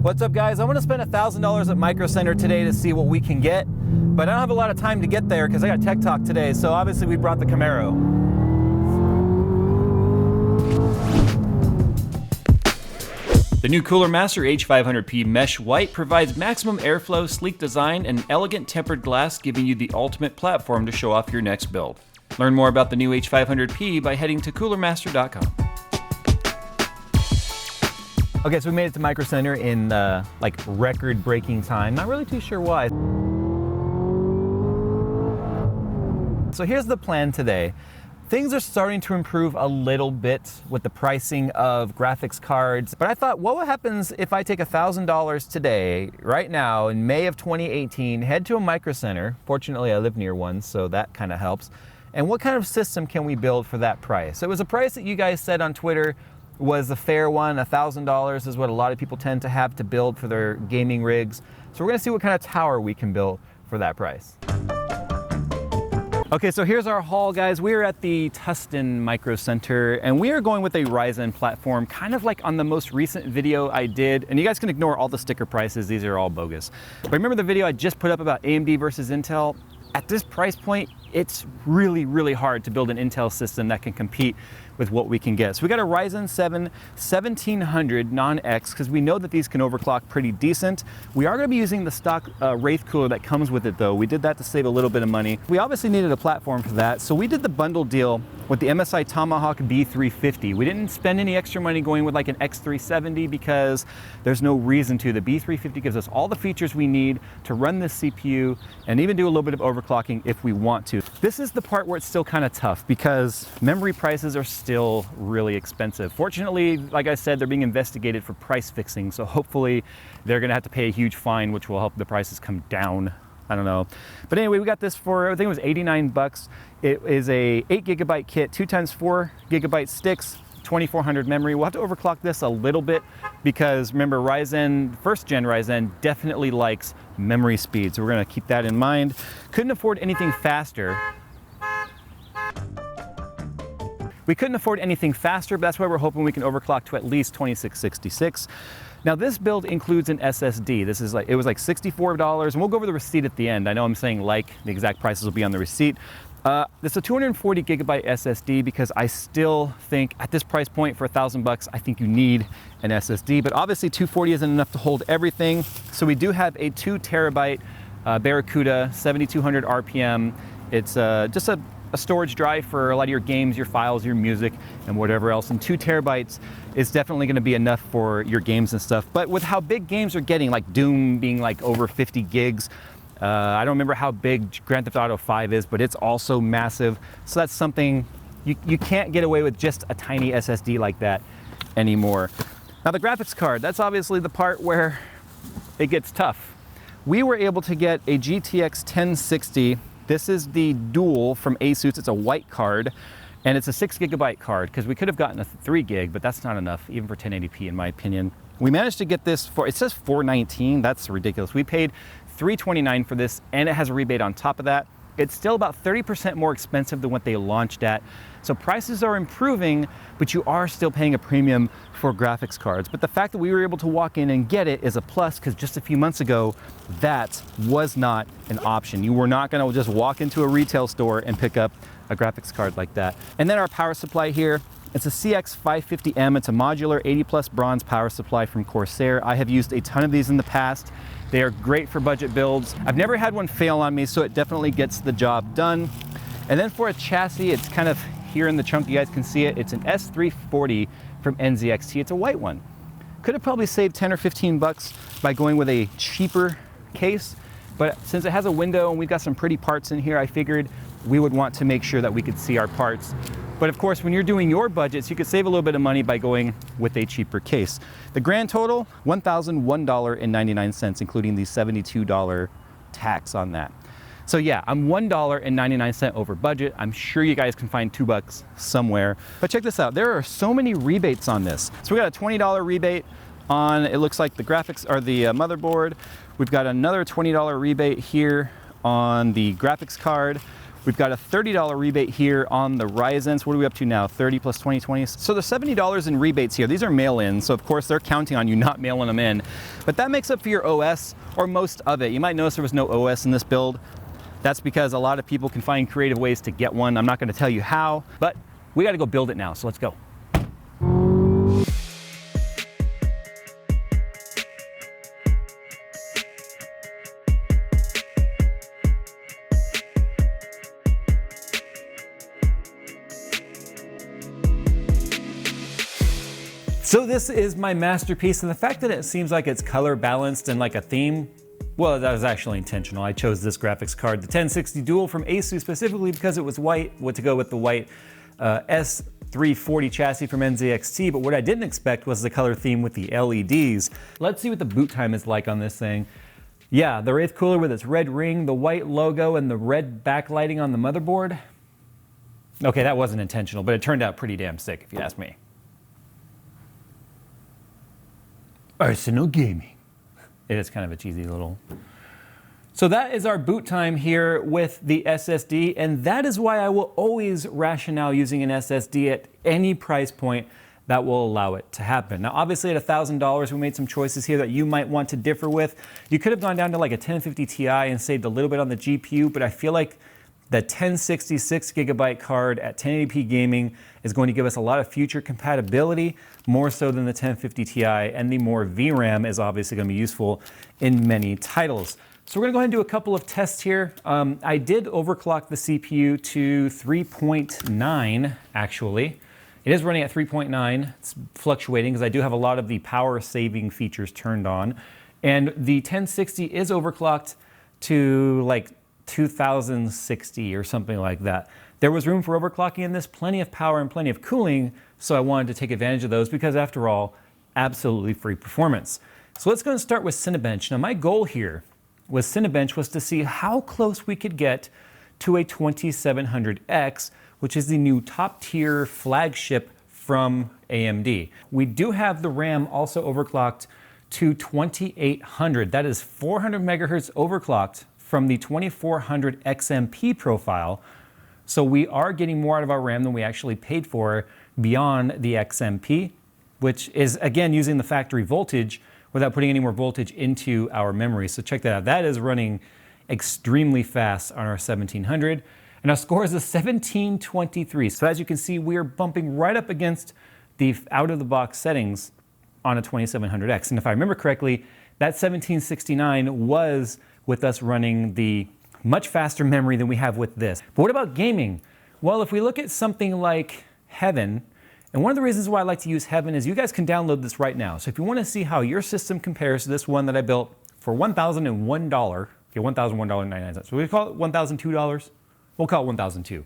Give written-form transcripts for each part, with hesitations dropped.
What's up, guys? I'm gonna spend $1,000 at Micro Center today to see what we can get, but I don't have a lot of time to get there because I got Tech Talk today, so obviously we brought the Camaro. The new Cooler Master H500P Mesh White provides maximum airflow, sleek design, and elegant tempered glass, giving you the ultimate platform to show off your next build. Learn more about the new H500P by heading to coolermaster.com. Okay, so we made it to Micro Center in like record-breaking time. Not really too sure why. So here's the plan today. Things are starting to improve a little bit with the pricing of graphics cards, but I thought, what happens if I take $1,000 today, right now, in May of 2018, head to a Micro Center? Fortunately, I live near one, so that kind of helps. And what kind of system can we build for that price? It was a price that you guys said on Twitter was a fair one. $1,000 is what a lot of people tend to have to build for their gaming rigs. So we're gonna see what kind of tower we can build for that price. Okay, so here's our haul, guys. We're at the Tustin Micro Center, and we are going with a Ryzen platform, kind of like on the most recent video I did. And you guys can ignore all the sticker prices. These are all bogus. But remember the video I just put up about AMD versus Intel? At this price point, it's really, really hard to build an Intel system that can compete with what we can get. So we got a Ryzen 7 1700 non-X, because we know that these can overclock pretty decent. We are gonna be using the stock Wraith cooler that comes with it though. We did that to save a little bit of money. We obviously needed a platform for that, so we did the bundle deal with the MSI Tomahawk B350. We didn't spend any extra money going with like an X370 because there's no reason to. The B350 gives us all the features we need to run this CPU and even do a little bit of overclocking if we want to. This is the part where it's still kind of tough because memory prices are still really expensive. Fortunately, like I said, they're being investigated for price fixing, so hopefully they're gonna have to pay a huge fine, which will help the prices come down. I don't know. But anyway, we got this for, I think it was 89 bucks. It is a 8GB kit, 2x4 GB sticks, 2400 memory. We'll have to overclock this a little bit because remember, Ryzen, first gen Ryzen definitely likes memory speed. So we're gonna keep that in mind. Couldn't afford anything faster. We couldn't afford anything faster, but that's why we're hoping we can overclock to at least 2666. Now this build includes an SSD. This is like, it was like $64, and we'll go over the receipt at the end. I know I'm saying like, the exact prices will be on the receipt. This is a 240 gigabyte SSD because I still think at this price point for 1,000 bucks, I think you need an SSD, but obviously 240 isn't enough to hold everything. So we do have a 2 terabyte Baracuda 7200 RPM. It's just a storage drive for a lot of your games, your files, your music, and whatever else. And 2 terabytes is definitely gonna be enough for your games and stuff. But with how big games are getting, like Doom being like over 50 gigs, I don't remember how big Grand Theft Auto 5 is, but it's also massive. So that's something, you can't get away with just a tiny SSD like that anymore. Now the graphics card, that's obviously the part where it gets tough. We were able to get a GTX 1060. This is the dual from ASUS. It's a white card, and it's a 6 gigabyte card because we could have gotten a 3 gig, but that's not enough, even for 1080p in my opinion. We managed to get this for, it says $419, that's ridiculous. We paid $329 for this, and it has a rebate on top of that. It's still about 30% more expensive than what they launched at. So prices are improving, but you are still paying a premium for graphics cards. But the fact that we were able to walk in and get it is a plus, because just a few months ago, that was not an option. You were not gonna just walk into a retail store and pick up a graphics card like that. And then our power supply here, it's a CX550M. It's a modular 80+ bronze power supply from Corsair. I have used a ton of these in the past. They are great for budget builds. I've never had one fail on me, so it definitely gets the job done. And then for a chassis, it's kind of here in the trunk, you guys can see it. It's an S340 from NZXT. It's a white one. Could have probably saved 10 or 15 bucks by going with a cheaper case, but since it has a window and we've got some pretty parts in here, I figured we would want to make sure that we could see our parts. But of course, when you're doing your budgets, you could save a little bit of money by going with a cheaper case. The grand total, $1,001.99, including the $72 tax on that. So yeah, I'm $1.99 over budget. I'm sure you guys can find $2 somewhere. But check this out, there are so many rebates on this. So we got a $20 rebate on, it looks like the graphics or the motherboard. We've got another $20 rebate here on the graphics card. We've got a $30 rebate here on the Ryzen. So what are we up to now? 30 plus 20, 20. So there's $70 in rebates here. These are mail-in, so of course they're counting on you not mailing them in. But that makes up for your OS, or most of it. You might notice there was no OS in this build. That's because a lot of people can find creative ways to get one. I'm not going to tell you how, but we got to go build it now, so let's go. So this is my masterpiece, and the fact that it seems like it's color balanced and like a theme, well, that was actually intentional. I chose this graphics card, the 1060 Dual from ASUS, specifically because it was white, to go with the white S340 chassis from NZXT, but what I didn't expect was the color theme with the LEDs. Let's see what the boot time is like on this thing. Yeah, the Wraith cooler with its red ring, the white logo, and the red backlighting on the motherboard. Okay, that wasn't intentional, but it turned out pretty damn sick, if you ask me. Arsenal Gaming. It is kind of a cheesy little. So that is our boot time here with the SSD, and that is why I will always rationale using an SSD at any price point that will allow it to happen. Now, obviously at $1,000, we made some choices here that you might want to differ with. You could have gone down to like a 1050 Ti and saved a little bit on the GPU, but I feel like the 1066 gigabyte card at 1080p gaming is going to give us a lot of future compatibility, more so than the 1050 Ti, and the more VRAM is obviously going to be useful in many titles. So we're going to go ahead and do a couple of tests here. I did overclock the CPU to 3.9, actually. It is running at 3.9. It's fluctuating because I do have a lot of the power saving features turned on. And the 1060 is overclocked to like 2060 or something like that. There was room for overclocking in this, plenty of power and plenty of cooling, so I wanted to take advantage of those because after all, absolutely free performance. So let's go and start with Cinebench. Now my goal here with Cinebench was to see how close we could get to a 2700X, which is the new top tier flagship from AMD. We do have the RAM also overclocked to 2800. That is 400 megahertz overclocked from the 2400 XMP profile. So we are getting more out of our RAM than we actually paid for beyond the XMP, which is again using the factory voltage without putting any more voltage into our memory. So check that out. That is running extremely fast on our 1700. And our score is a 1723. So as you can see, we are bumping right up against the out-of-the-box settings on a 2700X. And if I remember correctly, that 1769 was with us running the much faster memory than we have with this. But what about gaming? Well, if we look at something like Heaven, and one of the reasons why I like to use Heaven is you guys can download this right now. So if you want to see how your system compares to this one that I built for $1,001, okay, $1,001.99. So we call it $1,002. We'll call it $1,002.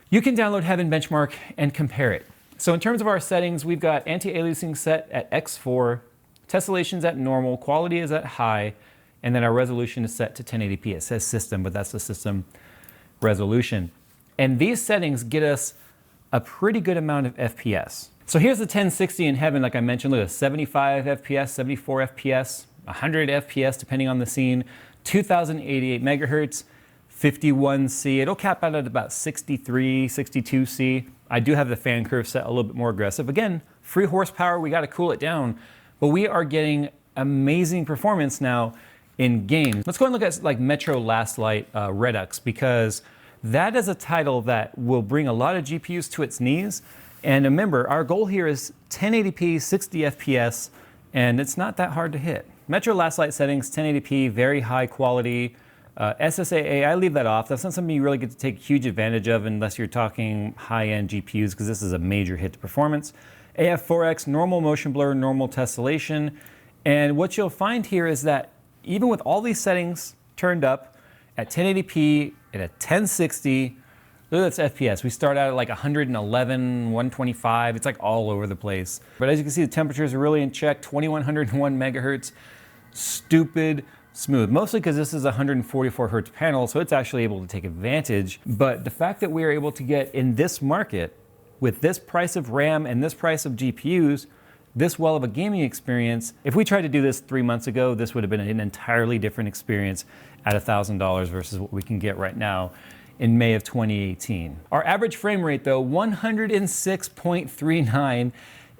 You can download Heaven Benchmark and compare it. So in terms of our settings, we've got anti-aliasing set at X4, tessellation's at normal, quality is at high, and then our resolution is set to 1080p. It says system, but that's the system resolution. And these settings get us a pretty good amount of FPS. So here's the 1060 in Heaven, like I mentioned, look at 75 FPS, 74 FPS, 100 FPS depending on the scene, 2088 megahertz, 51C. It'll cap out at about 63, 62C. I do have the fan curve set a little bit more aggressive. Again, free horsepower, we gotta cool it down, but we are getting amazing performance now in games. Let's go and look at like Metro Last Light Redux, because that is a title that will bring a lot of GPUs to its knees. And remember, our goal here is 1080p, 60 FPS, and it's not that hard to hit. Metro Last Light settings, 1080p, very high quality. SSAA, I leave that off. That's not something you really get to take huge advantage of unless you're talking high-end GPUs, because this is a major hit to performance. AF4X, normal motion blur, normal tessellation. And what you'll find here is that even with all these settings turned up at 1080p at a 1060, look at that's FPS. We start out at like 111, 125. It's like all over the place. But as you can see, the temperatures are really in check. 2101 megahertz, stupid smooth. Mostly because this is a 144 hertz panel, so it's actually able to take advantage. But the fact that we are able to get in this market with this price of RAM and this price of GPUs, this well of a gaming experience, if we tried to do this 3 months ago, this would have been an entirely different experience at $1,000 versus what we can get right now in May of 2018. Our average frame rate though, 106.39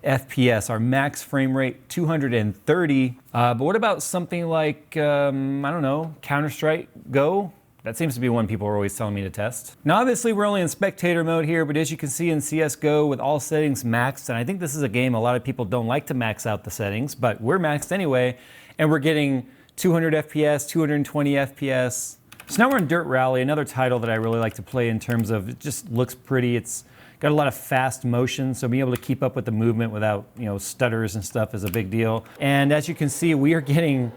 FPS, our max frame rate 230. But what about something like, I don't know, Counter-Strike Go? That seems to be one people are always telling me to test. Now obviously we're only in spectator mode here, but as you can see in CSGO with all settings maxed, and I think this is a game a lot of people don't like to max out the settings, but we're maxed anyway, and we're getting 200 FPS, 220 FPS. So now we're in Dirt Rally, another title that I really like to play in terms of it just looks pretty. It's got a lot of fast motion, so being able to keep up with the movement without, stutters and stuff is a big deal. And as you can see, we are getting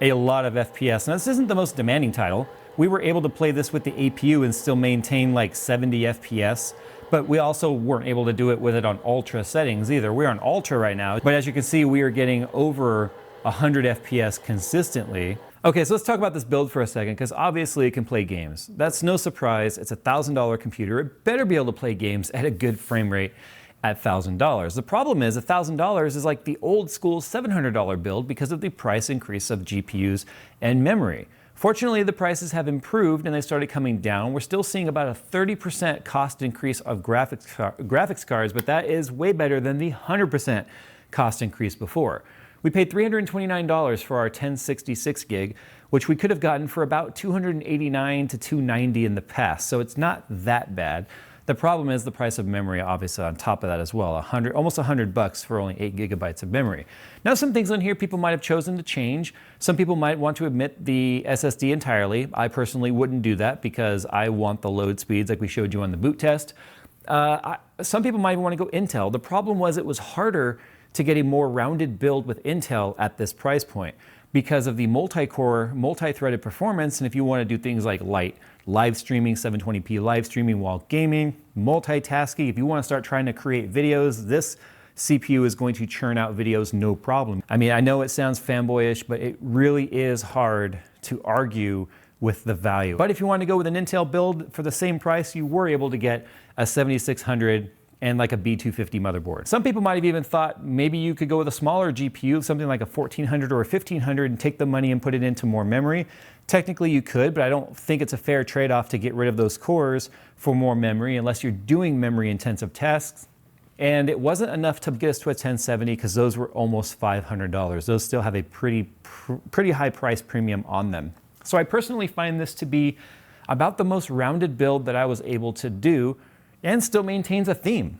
a lot of FPS. Now this isn't the most demanding title. We were able to play this with the APU and still maintain like 70 FPS, but we also weren't able to do it with it on ultra settings either. We're on ultra right now, but as you can see, we are getting over 100 FPS consistently. Okay, so let's talk about this build for a second, because obviously it can play games. That's no surprise. It's a $1,000 computer. It better be able to play games at a good frame rate at $1,000. The problem is $1,000 is like the old school $700 build because of the price increase of GPUs and memory. Fortunately, the prices have improved and they started coming down. We're still seeing about a 30% cost increase of graphics cards, but that is way better than the 100% cost increase before. We paid $329 for our 1066 gig, which we could have gotten for about $289 to $290 in the past, so it's not that bad. The problem is the price of memory, obviously, on top of that as well. Almost $100 for only 8 gigabytes of memory. Now, some things on here people might have chosen to change. Some people might want to omit the SSD entirely. I personally wouldn't do that because I want the load speeds like we showed you on the boot test. Some people might want to go Intel. The problem was it was harder to get a more rounded build with Intel at this price point because of the multi-core, multi-threaded performance. And if you want to do things like live streaming, 720p live streaming while gaming, multitasking, if you want to start trying to create videos, this CPU is going to churn out videos no problem. I mean, I know it sounds fanboyish, but it really is hard to argue with the value. But if you want to go with an Intel build for the same price, you were able to get a 7600 and like a B250 motherboard. Some people might have even thought maybe you could go with a smaller GPU, something like a 1400 or a 1500 and take the money and put it into more memory. Technically you could, but I don't think it's a fair trade-off to get rid of those cores for more memory unless you're doing memory intensive tasks. And it wasn't enough to get us to a 1070 because those were almost $500. Those still have a pretty high price premium on them. So I personally find this to be about the most rounded build that I was able to do and still maintains a theme.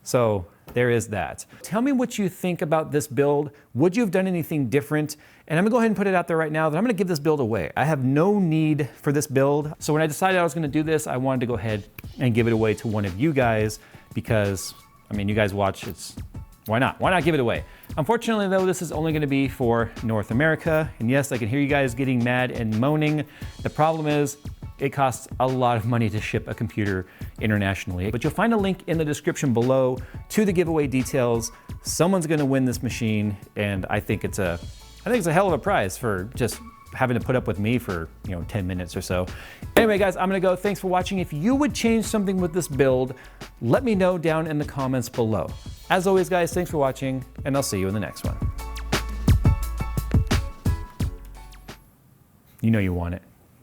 So there is that. Tell me what you think about this build. Would you have done anything different? And I'm gonna go ahead and put it out there right now that I'm gonna give this build away. I have no need for this build. So when I decided I was gonna do this, I wanted to go ahead and give it away to one of you guys because, I mean, you guys watch, why not? Why not give it away? Unfortunately though, this is only gonna be for North America. And yes, I can hear you guys getting mad and moaning. The problem is, it costs a lot of money to ship a computer internationally. But you'll find a link in the description below to the giveaway details. Someone's gonna win this machine, and I think it's a hell of a prize for just having to put up with me for 10 minutes or so. Anyway guys, I'm gonna go. Thanks for watching. If you would change something with this build, let me know down in the comments below. As always guys, thanks for watching, and I'll see you in the next one. You know you want it.